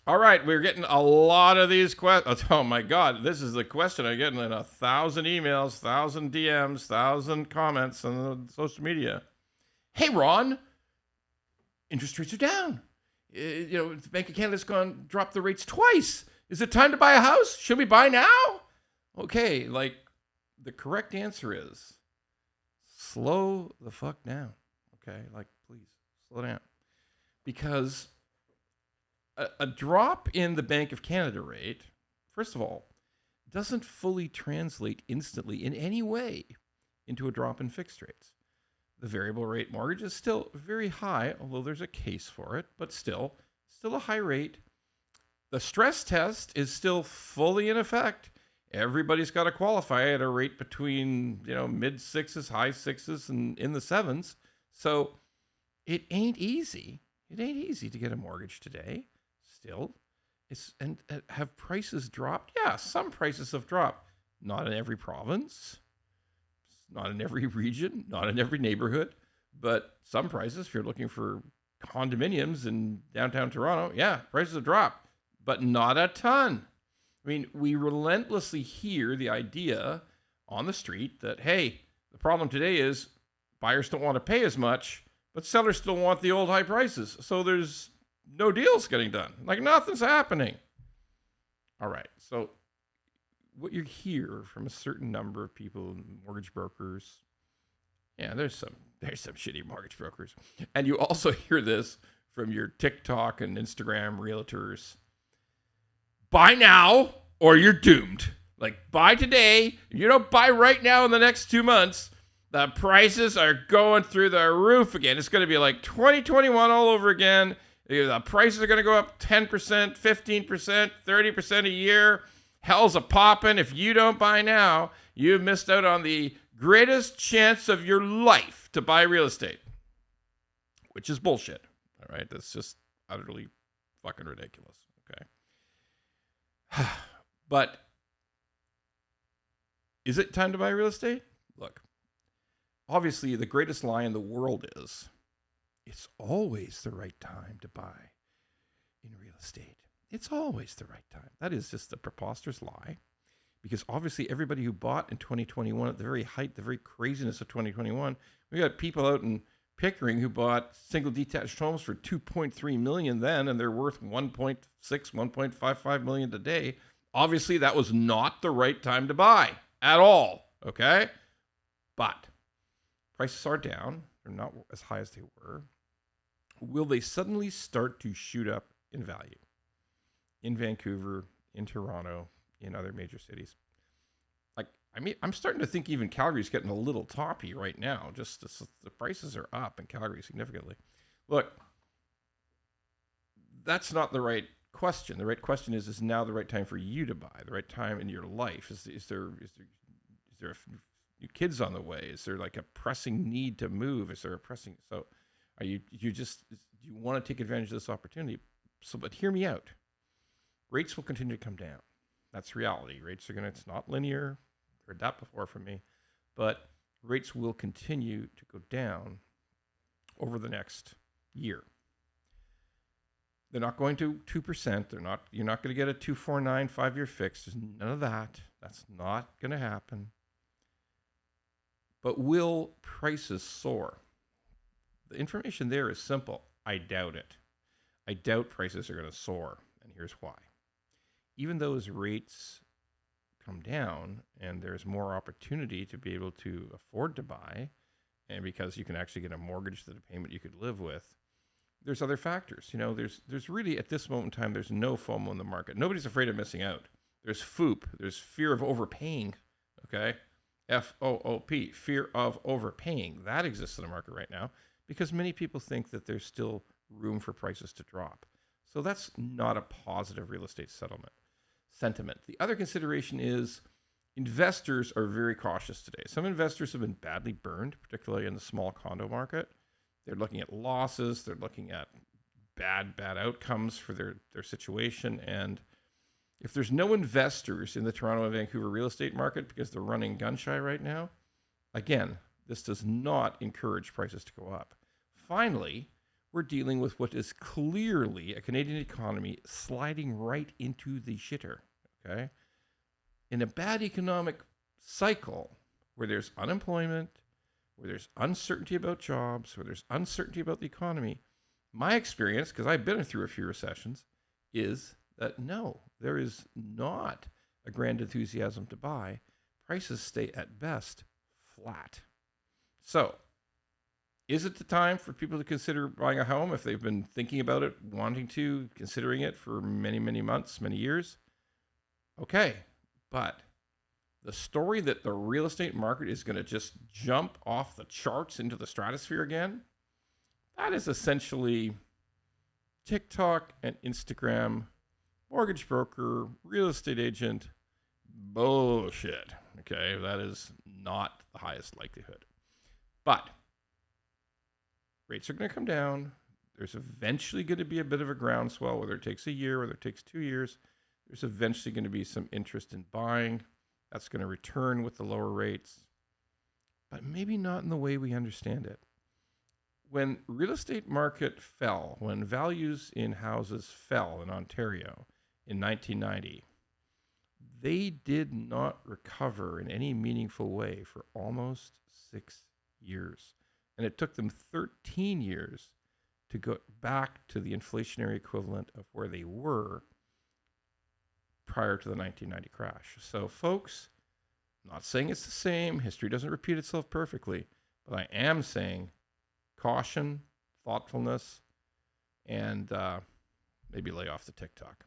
All right, we're getting a lot of these questions. Oh my God, this is the question I get in 1,000 emails, 1,000 DMs, 1,000 comments on social media. Hey, Ron, interest rates are down. The Bank of Canada's dropped the rates twice. Is it time to buy a house? Should we buy now? Okay, the correct answer is slow the fuck down. Okay, please slow down. Because a drop in the Bank of Canada rate, first of all, doesn't fully translate instantly in any way into a drop in fixed rates. The variable rate mortgage is still very high, although there's a case for it, but still a high rate. The stress test is still fully in effect. Everybody's got to qualify at a rate between, mid sixes, high sixes, and in the sevens. So it ain't easy. It ain't easy to get a mortgage today. Still, have prices dropped? Yeah, some prices have dropped. Not in every province, not in every region, not in every neighborhood, but some prices, if you're looking for condominiums in downtown Toronto, yeah, prices have dropped, but not a ton. I mean, we relentlessly hear the idea on the street that, hey, the problem today is buyers don't want to pay as much, but sellers still want the old high prices. So there's no deals getting done. Nothing's happening. All right. So what you hear from a certain number of people, mortgage brokers, yeah, there's some shitty mortgage brokers. And you also hear this from your TikTok and Instagram realtors. Buy now or you're doomed. Buy today. If you don't buy right now in the next 2 months, the prices are going through the roof again. It's going to be like 2021 all over again. The prices are going to go up 10%, 15%, 30% a year. Hell's a poppin'. If you don't buy now, you've missed out on the greatest chance of your life to buy real estate, which is bullshit. All right. That's just utterly fucking ridiculous. Okay. But is it time to buy real estate? Look, obviously the greatest lie in the world is it's always the right time to buy in real estate. It's always the right time. That is just a preposterous lie, because obviously everybody who bought in 2021 at the very height, the very craziness of 2021, we got people out in Pickering who bought single detached homes for $2.3 million then, and they're worth $1.6, $1.55 million today. Obviously that was not the right time to buy at all. Okay. But prices are down. They're not as high as they were. Will they suddenly start to shoot up in value? In Vancouver, in Toronto, in other major cities. I'm starting to think even Calgary's getting a little toppy right now. Just the prices are up in Calgary significantly. Look, that's not the right question. The right question is now the right time for you to buy? The right time in your life? Is there new kids on the way? Is there a pressing need to move? Is there a pressing? So, do you want to take advantage of this opportunity? But hear me out. Rates will continue to come down. That's reality. It's not linear. Heard that before from me, but rates will continue to go down over the next year. They're not going to 2%. You're not going to get a 2.49 5-year fix. There's none of that. That's not going to happen. But will prices soar? The information there is simple. I doubt it. I doubt prices are going to soar, and here's why. Even though as rates come down and there's more opportunity to be able to afford to buy, and because you can actually get a mortgage that a payment you could live with, there's other factors. There's really, at this moment in time, there's no FOMO in the market. Nobody's afraid of missing out. There's FOOP. There's fear of overpaying. Okay? FOOP, fear of overpaying. That exists in the market right now because many people think that there's still room for prices to drop. So that's not a positive real estate sentiment. The other consideration is investors are very cautious today. Some investors have been badly burned, particularly in the small condo market. They're looking at losses. They're looking at bad outcomes for their situation. And if there's no investors in the Toronto and Vancouver real estate market because they're running gun shy right now, again, this does not encourage prices to go up. Finally, we're dealing with what is clearly a Canadian economy sliding right into the shitter. Okay? In a bad economic cycle where there's unemployment, where there's uncertainty about jobs, where there's uncertainty about the economy, my experience, because I've been through a few recessions, is that no, there is not a grand enthusiasm to buy. Prices stay at best flat. So, is it the time for people to consider buying a home if they've been thinking about it, wanting to, considering it for many, many months, many years? Okay, but the story that the real estate market is going to just jump off the charts into the stratosphere again, that is essentially TikTok and Instagram, mortgage broker, real estate agent, bullshit. Okay, that is not the highest likelihood. But rates are going to come down. There's eventually going to be a bit of a groundswell, whether it takes a year, whether it takes 2 years. There's eventually going to be some interest in buying. That's going to return with the lower rates, but maybe not in the way we understand it. When real estate market fell, when values in houses fell in Ontario in 1990, they did not recover in any meaningful way for almost 6 years. And it took them 13 years to go back to the inflationary equivalent of where they were prior to the 1990 crash. So, folks, I'm not saying it's the same. History doesn't repeat itself perfectly. But I am saying caution, thoughtfulness, and maybe lay off the TikTok.